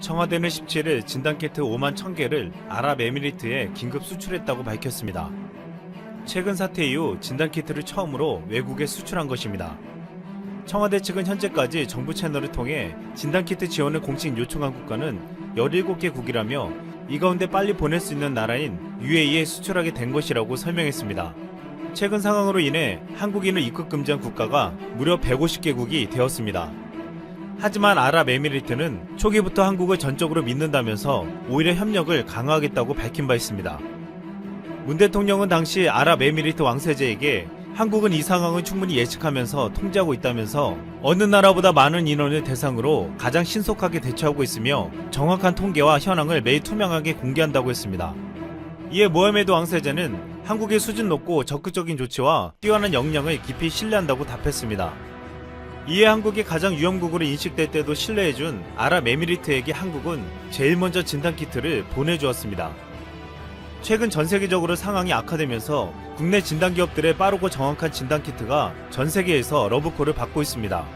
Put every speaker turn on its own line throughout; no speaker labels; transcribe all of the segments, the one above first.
청와대는 17일 진단키트 5만 1000개를 아랍에미리트에 긴급 수출했다고 밝혔습니다. 최근 사태 이후 진단키트를 처음으로 외국에 수출한 것입니다. 청와대 측은 현재까지 정부 채널을 통해 진단키트 지원을 공식 요청한 국가는 17개국이라며 이 가운데 빨리 보낼 수 있는 나라인 UAE에 수출하게 된 것이라고 설명했습니다. 최근 상황으로 인해 한국인을 입국 금지한 국가가 무려 150개국이 되었습니다. 하지만 아랍에미리트는 초기부터 한국을 전적으로 믿는다면서 오히려 협력을 강화하겠다고 밝힌 바 있습니다. 문 대통령은 당시 아랍에미리트 왕세자에게 한국은 이 상황을 충분히 예측하면서 통제하고 있다면서 어느 나라보다 많은 인원을 대상으로 가장 신속하게 대처하고 있으며 정확한 통계와 현황을 매일 투명하게 공개한다고 했습니다. 이에 모하메드 왕세자는 한국의 수준 높고 적극적인 조치와 뛰어난 역량을 깊이 신뢰한다고 답했습니다. 이에 한국이 가장 위험국으로 인식될 때도 신뢰해준 아랍에미리트에게 한국은 제일 먼저 진단키트를 보내주었습니다. 최근 전세계적으로 상황이 악화되면서 국내 진단기업들의 빠르고 정확한 진단키트가 전세계에서 러브콜을 받고 있습니다.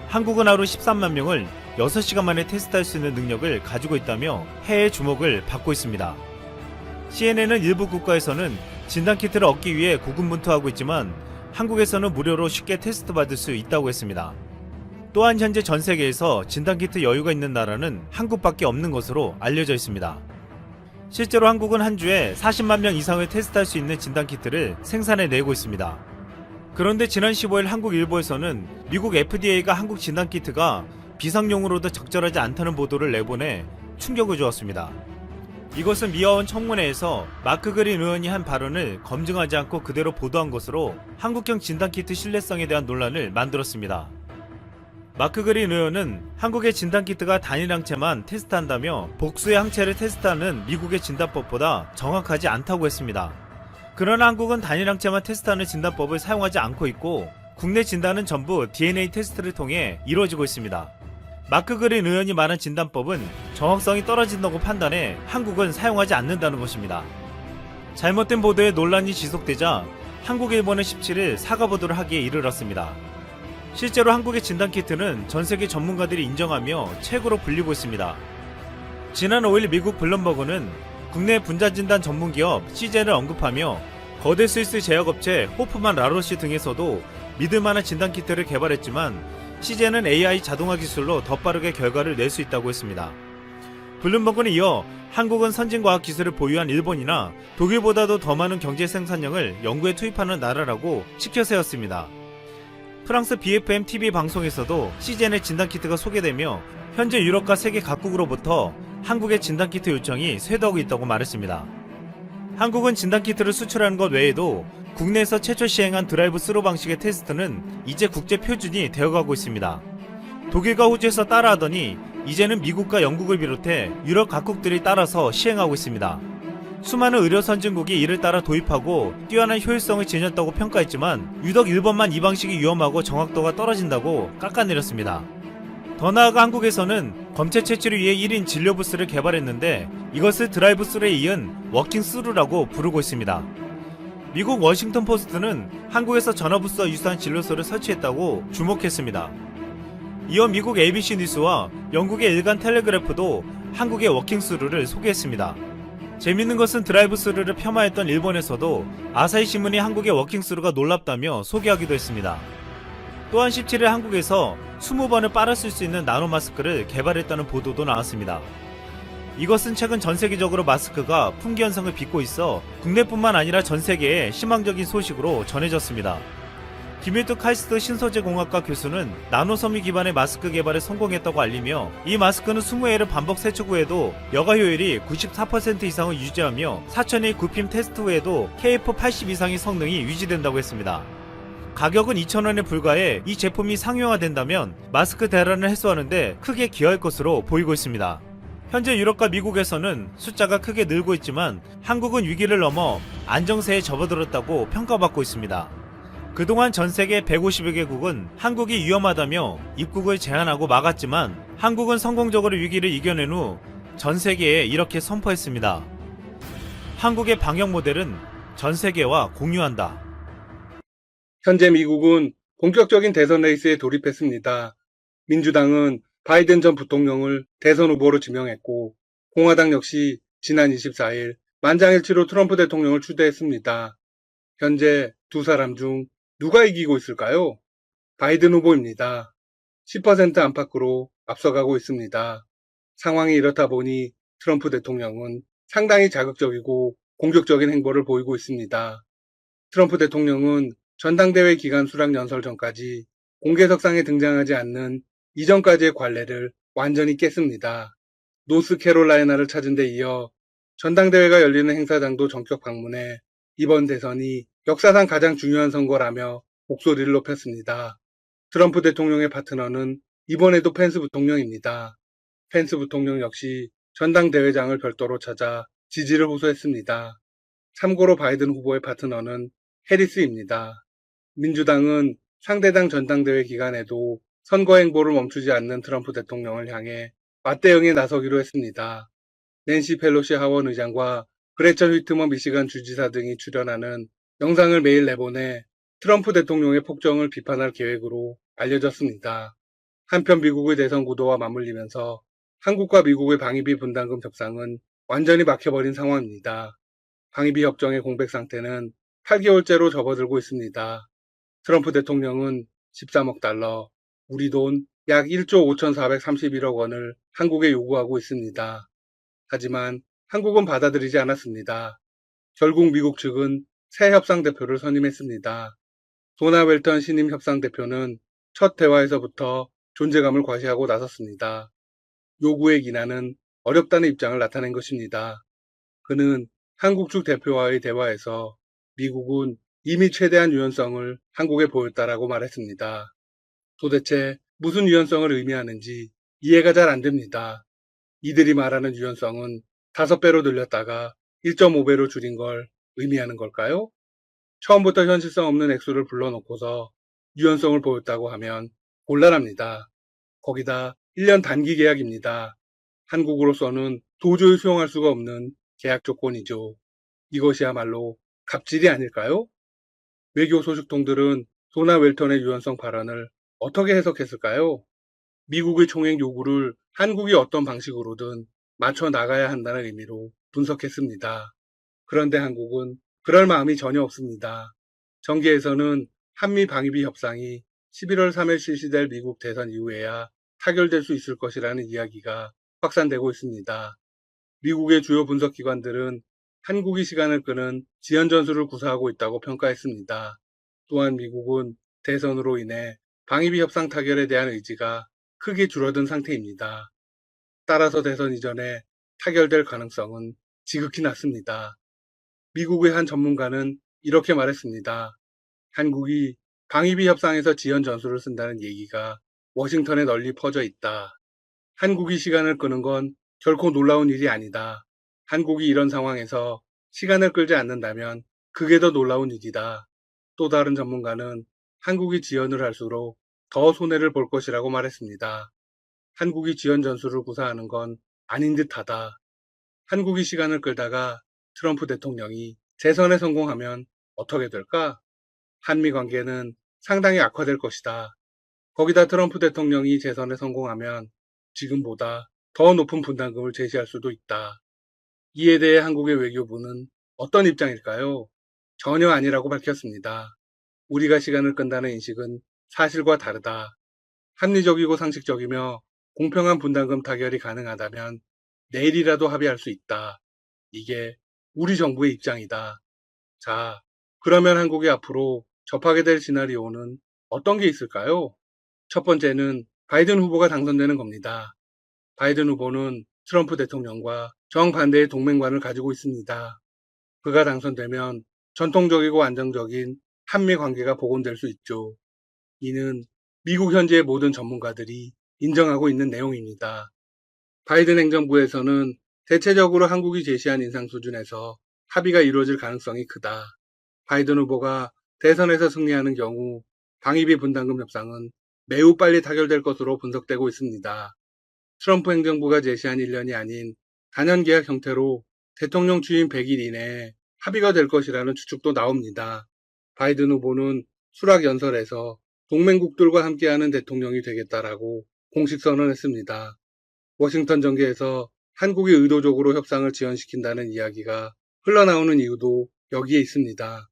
한국은 하루 13만 명을 6시간 만에 테스트할 수 있는 능력을 가지고 있다며 해외 주목을 받고 있습니다. CNN은 일부 국가에서는 진단키트를 얻기 위해 고군분투하고 있지만 한국에서는 무료로 쉽게 테스트 받을 수 있다고 했습니다. 또한 현재 전세계에서 진단키트 여유가 있는 나라는 한국밖에 없는 것으로 알려져 있습니다. 실제로 한국은 한 주에 40만 명 이상을 테스트할 수 있는 진단키트를 생산해내고 있습니다. 그런데 지난 15일 한국 일보에서는 미국 FDA가 한국 진단키트가 비상용으로도 적절하지 않다는 보도를 내보내 충격을 주었습니다. 이것은 미화원 청문회에서 마크 그린 의원이 한 발언을 검증하지 않고 그대로 보도한 것으로 한국형 진단키트 신뢰성에 대한 논란을 만들었습니다. 마크 그린 의원은 한국의 진단키트가 단일 항체만 테스트한다며 복수의 항체를 테스트하는 미국의 진단법보다 정확하지 않다고 했습니다. 그러나 한국은 단일 항체만 테스트하는 진단법을 사용하지 않고 있고 국내 진단은 전부 DNA 테스트를 통해 이루어지고 있습니다. 마크 그린 의원이 말한 진단법은 정확성이 떨어진다고 판단해 한국은 사용하지 않는다는 것입니다. 잘못된 보도에 논란이 지속되자 한국일보는 17일 사과 보도를 하기에 이르렀습니다. 실제로 한국의 진단키트는 전세계 전문가들이 인정하며 최고로 불리고 있습니다. 지난 5일 미국 블룸버그는 국내 분자진단 전문기업 CGN을 언급하며 거대 스위스 제약업체 호프만 라로시 등에서도 믿을만한 진단키트를 개발했지만 CGN은 AI 자동화 기술로 더 빠르게 결과를 낼 수 있다고 했습니다. 블룸버그는 이어 한국은 선진과학 기술을 보유한 일본이나 독일보다도 더 많은 경제 생산량을 연구에 투입하는 나라라고 치켜세웠습니다. 프랑스 BFM TV 방송에서도 CGN의 진단키트가 소개되며 현재 유럽과 세계 각국으로부터 한국의 진단키트 요청이 쇄도하고 있다고 말했습니다. 한국은 진단키트를 수출하는 것 외에도 국내에서 최초 시행한 드라이브 스루 방식의 테스트는 이제 국제 표준이 되어가고 있습니다. 독일과 호주에서 따라하더니 이제는 미국과 영국을 비롯해 유럽 각국들이 따라서 시행하고 있습니다. 수많은 의료 선진국이 이를 따라 도입하고 뛰어난 효율성을 지녔다고 평가했지만 유독 일본만 이 방식이 위험하고 정확도가 떨어진다고 깎아내렸습니다. 더 나아가 한국에서는 검체 채취를 위해 1인 진료 부스를 개발했는데 이것을 드라이브 스루에 이은 워킹 스루라고 부르고 있습니다. 미국 워싱턴 포스트는 한국에서 전화부스와 유사한 진료소를 설치했다고 주목했습니다. 이어 미국 ABC 뉴스와 영국의 일간 텔레그래프도 한국의 워킹 스루를 소개했습니다. 재밌는 것은 드라이브 스루를 폄하했던 일본에서도 아사히 신문이 한국의 워킹 스루가 놀랍다며 소개하기도 했습니다. 또한 17일 한국에서 20번을 빨아 쓸 수 있는 나노 마스크를 개발했다는 보도도 나왔습니다. 이것은 최근 전세계적으로 마스크가 품귀 현상을 빚고 있어 국내뿐만 아니라 전세계에 희망적인 소식으로 전해졌습니다. 김일두 카이스트 신소재공학과 교수는 나노섬유 기반의 마스크 개발에 성공했다고 알리며 이 마스크는 20회를 반복 세척 후에도 여과 효율이 94% 이상을 유지하며 4000일 굽힘 테스트 후에도 KF80 이상의 성능이 유지된다고 했습니다. 가격은 2,000원에 불과해 이 제품이 상용화된다면 마스크 대란을 해소하는데 크게 기여할 것으로 보이고 있습니다. 현재 유럽과 미국에서는 숫자가 크게 늘고 있지만 한국은 위기를 넘어 안정세에 접어들었다고 평가받고 있습니다. 그동안 전세계 150여 개국은 한국이 위험하다며 입국을 제한하고 막았지만 한국은 성공적으로 위기를 이겨낸 후 전세계에 이렇게 선포했습니다. 한국의 방역 모델은 전세계와 공유한다.
현재 미국은 본격적인 대선 레이스에 돌입했습니다. 민주당은 바이든 전 부통령을 대선 후보로 지명했고 공화당 역시 지난 24일 만장일치로 트럼프 대통령을 추대했습니다. 현재 두 사람 중 누가 이기고 있을까요? 바이든 후보입니다. 10% 안팎으로 앞서가고 있습니다. 상황이 이렇다 보니 트럼프 대통령은 상당히 자극적이고 공격적인 행보를 보이고 있습니다. 트럼프 대통령은 전당대회 기간 수락 연설 전까지 공개석상에 등장하지 않는 이전까지의 관례를 완전히 깼습니다. 노스캐롤라이나를 찾은 데 이어 전당대회가 열리는 행사장도 전격 방문해 이번 대선이 역사상 가장 중요한 선거라며 목소리를 높였습니다. 트럼프 대통령의 파트너는 이번에도 펜스 부통령입니다. 펜스 부통령 역시 전당대회장을 별도로 찾아 지지를 호소했습니다. 참고로 바이든 후보의 파트너는 해리스입니다. 민주당은 상대당 전당대회 기간에도 선거 행보를 멈추지 않는 트럼프 대통령을 향해 맞대응에 나서기로 했습니다. 낸시 펠로시 하원 의장과 그레천 휘트머 미시간 주지사 등이 출연하는 영상을 매일 내보내 트럼프 대통령의 폭정을 비판할 계획으로 알려졌습니다. 한편 미국의 대선 구도와 맞물리면서 한국과 미국의 방위비 분담금 협상은 완전히 막혀버린 상황입니다. 방위비 협정의 공백 상태는 8개월째로 접어들고 있습니다. 트럼프 대통령은 13억 달러, 우리 돈 약 1조 5,431억 원을 한국에 요구하고 있습니다. 하지만 한국은 받아들이지 않았습니다. 결국 미국 측은 새 협상대표를 선임했습니다. 도나 웰턴 신임 협상대표는 첫 대화에서부터 존재감을 과시하고 나섰습니다. 요구의 기난은 어렵다는 입장을 나타낸 것입니다. 그는 한국 측 대표와의 대화에서 미국은 이미 최대한 유연성을 한국에 보였다라고 말했습니다. 도대체 무슨 유연성을 의미하는지 이해가 잘 안 됩니다. 이들이 말하는 유연성은 5배로 늘렸다가 1.5배로 줄인 걸 의미하는 걸까요? 처음부터 현실성 없는 액수를 불러놓고서 유연성을 보였다고 하면 곤란합니다. 거기다 1년 단기 계약입니다. 한국으로서는 도저히 수용할 수가 없는 계약 조건이죠. 이것이야말로 갑질이 아닐까요? 외교 소식통들은 도나 웰턴의 유연성 발언을 어떻게 해석했을까요? 미국의 총액 요구를 한국이 어떤 방식으로든 맞춰 나가야 한다는 의미로 분석했습니다. 그런데 한국은 그럴 마음이 전혀 없습니다. 정계에서는 한미 방위비 협상이 11월 3일 실시될 미국 대선 이후에야 타결될 수 있을 것이라는 이야기가 확산되고 있습니다. 미국의 주요 분석기관들은 한국이 시간을 끄는 지연 전술을 구사하고 있다고 평가했습니다. 또한 미국은 대선으로 인해 방위비 협상 타결에 대한 의지가 크게 줄어든 상태입니다. 따라서 대선 이전에 타결될 가능성은 지극히 낮습니다. 미국의 한 전문가는 이렇게 말했습니다. 한국이 방위비 협상에서 지연 전술을 쓴다는 얘기가 워싱턴에 널리 퍼져 있다. 한국이 시간을 끄는 건 결코 놀라운 일이 아니다. 한국이 이런 상황에서 시간을 끌지 않는다면 그게 더 놀라운 일이다. 또 다른 전문가는 한국이 지연을 할수록 더 손해를 볼 것이라고 말했습니다. 한국이 지연 전술을 구사하는 건 아닌 듯하다. 한국이 시간을 끌다가 트럼프 대통령이 재선에 성공하면 어떻게 될까? 한미 관계는 상당히 악화될 것이다. 거기다 트럼프 대통령이 재선에 성공하면 지금보다 더 높은 분담금을 제시할 수도 있다. 이에 대해 한국의 외교부는 어떤 입장일까요? 전혀 아니라고 밝혔습니다. 우리가 시간을 끈다는 인식은 사실과 다르다. 합리적이고 상식적이며 공평한 분담금 타결이 가능하다면 내일이라도 합의할 수 있다. 이게 우리 정부의 입장이다. 자, 그러면 한국이 앞으로 접하게 될 시나리오는 어떤 게 있을까요? 첫 번째는 바이든 후보가 당선되는 겁니다. 바이든 후보는 트럼프 대통령과 정반대의 동맹관을 가지고 있습니다. 그가 당선되면 전통적이고 안정적인 한미 관계가 복원될 수 있죠. 이는 미국 현지의 모든 전문가들이 인정하고 있는 내용입니다. 바이든 행정부에서는 대체적으로 한국이 제시한 인상 수준에서 합의가 이루어질 가능성이 크다. 바이든 후보가 대선에서 승리하는 경우 방위비 분담금 협상은 매우 빨리 타결될 것으로 분석되고 있습니다. 트럼프 행정부가 제시한 1년이 아닌 단연 계약 형태로 대통령 취임 100일 이내에 합의가 될 것이라는 추측도 나옵니다. 바이든 후보는 수락 연설에서 동맹국들과 함께하는 대통령이 되겠다라고 공식 선언했습니다. 워싱턴 정계에서 한국이 의도적으로 협상을 지연시킨다는 이야기가 흘러나오는 이유도 여기에 있습니다.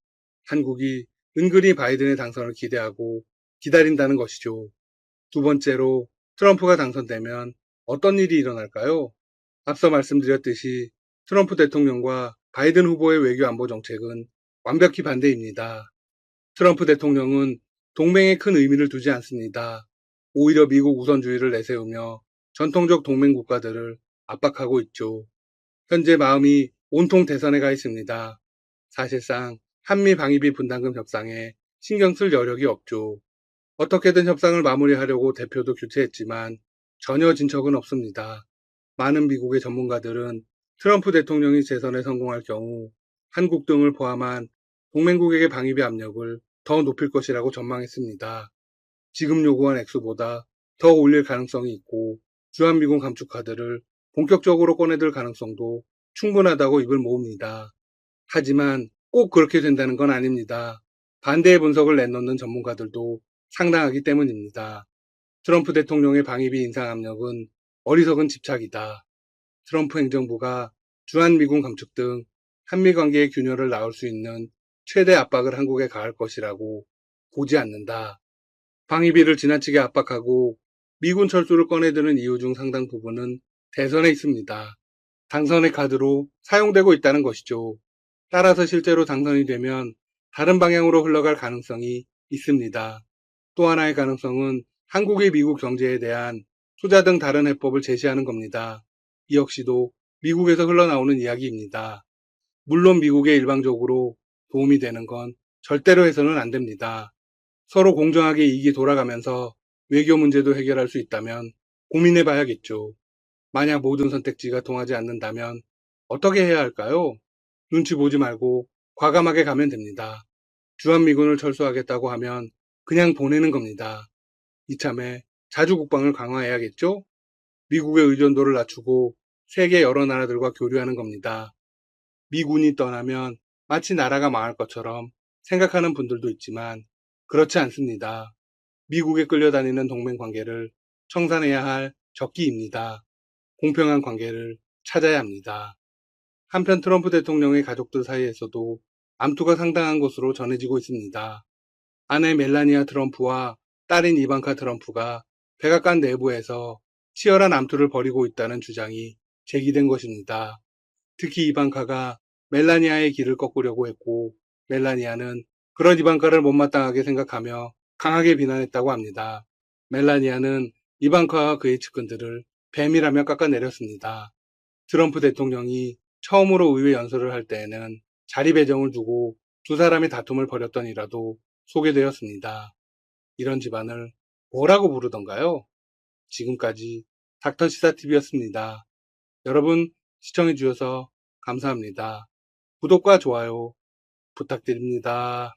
한국이 은근히 바이든의 당선을 기대하고 기다린다는 것이죠. 두 번째로 트럼프가 당선되면 어떤 일이 일어날까요? 앞서 말씀드렸듯이 트럼프 대통령과 바이든 후보의 외교 안보 정책은 완벽히 반대입니다. 트럼프 대통령은 동맹에 큰 의미를 두지 않습니다. 오히려 미국 우선주의를 내세우며 전통적 동맹 국가들을 압박하고 있죠. 현재 마음이 온통 대선에 가 있습니다. 사실상 한미 방위비 분담금 협상에 신경 쓸 여력이 없죠. 어떻게든 협상을 마무리하려고 대표도 교체했지만 전혀 진척은 없습니다. 많은 미국의 전문가들은 트럼프 대통령이 재선에 성공할 경우 한국 등을 포함한 동맹국에게 방위비 압력을 더 높일 것이라고 전망했습니다. 지금 요구한 액수보다 더 올릴 가능성이 있고 주한미군 감축카드를 본격적으로 꺼내들 가능성도 충분하다고 입을 모읍니다. 하지만 꼭 그렇게 된다는 건 아닙니다. 반대의 분석을 내놓는 전문가들도 상당하기 때문입니다. 트럼프 대통령의 방위비 인상 압력은 어리석은 집착이다. 트럼프 행정부가 주한미군 감축 등 한미 관계의 균열을 낳을 수 있는 최대 압박을 한국에 가할 것이라고 보지 않는다. 방위비를 지나치게 압박하고 미군 철수를 꺼내드는 이유 중 상당 부분은 대선에 있습니다. 당선의 카드로 사용되고 있다는 것이죠. 따라서 실제로 당선이 되면 다른 방향으로 흘러갈 가능성이 있습니다. 또 하나의 가능성은 한국의 미국 경제에 대한 투자 등 다른 해법을 제시하는 겁니다. 이 역시도 미국에서 흘러나오는 이야기입니다. 물론 미국에 일방적으로 도움이 되는 건 절대로 해서는 안 됩니다. 서로 공정하게 이익이 돌아가면서 외교 문제도 해결할 수 있다면 고민해 봐야겠죠. 만약 모든 선택지가 통하지 않는다면 어떻게 해야 할까요? 눈치 보지 말고 과감하게 가면 됩니다. 주한미군을 철수하겠다고 하면 그냥 보내는 겁니다. 이참에 자주 국방을 강화해야겠죠? 미국의 의존도를 낮추고 세계 여러 나라들과 교류하는 겁니다. 미군이 떠나면 마치 나라가 망할 것처럼 생각하는 분들도 있지만 그렇지 않습니다. 미국에 끌려다니는 동맹 관계를 청산해야 할 적기입니다. 공평한 관계를 찾아야 합니다. 한편 트럼프 대통령의 가족들 사이에서도 암투가 상당한 것으로 전해지고 있습니다. 아내 멜라니아 트럼프와 딸인 이방카 트럼프가 백악관 내부에서 치열한 암투를 벌이고 있다는 주장이 제기된 것입니다. 특히 이방카가 멜라니아의 길을 꺾으려고 했고 멜라니아는 그런 이방카를 못마땅하게 생각하며 강하게 비난했다고 합니다. 멜라니아는 이방카와 그의 측근들을 뱀이라며 깎아내렸습니다. 트럼프 대통령이 처음으로 의회 연설을 할 때에는 자리 배정을 두고 두 사람이 다툼을 벌였던 일화도 소개되었습니다. 이런 집안을 뭐라고 부르던가요? 지금까지 닥터시사TV였습니다. 여러분 시청해주셔서 감사합니다. 구독과 좋아요 부탁드립니다.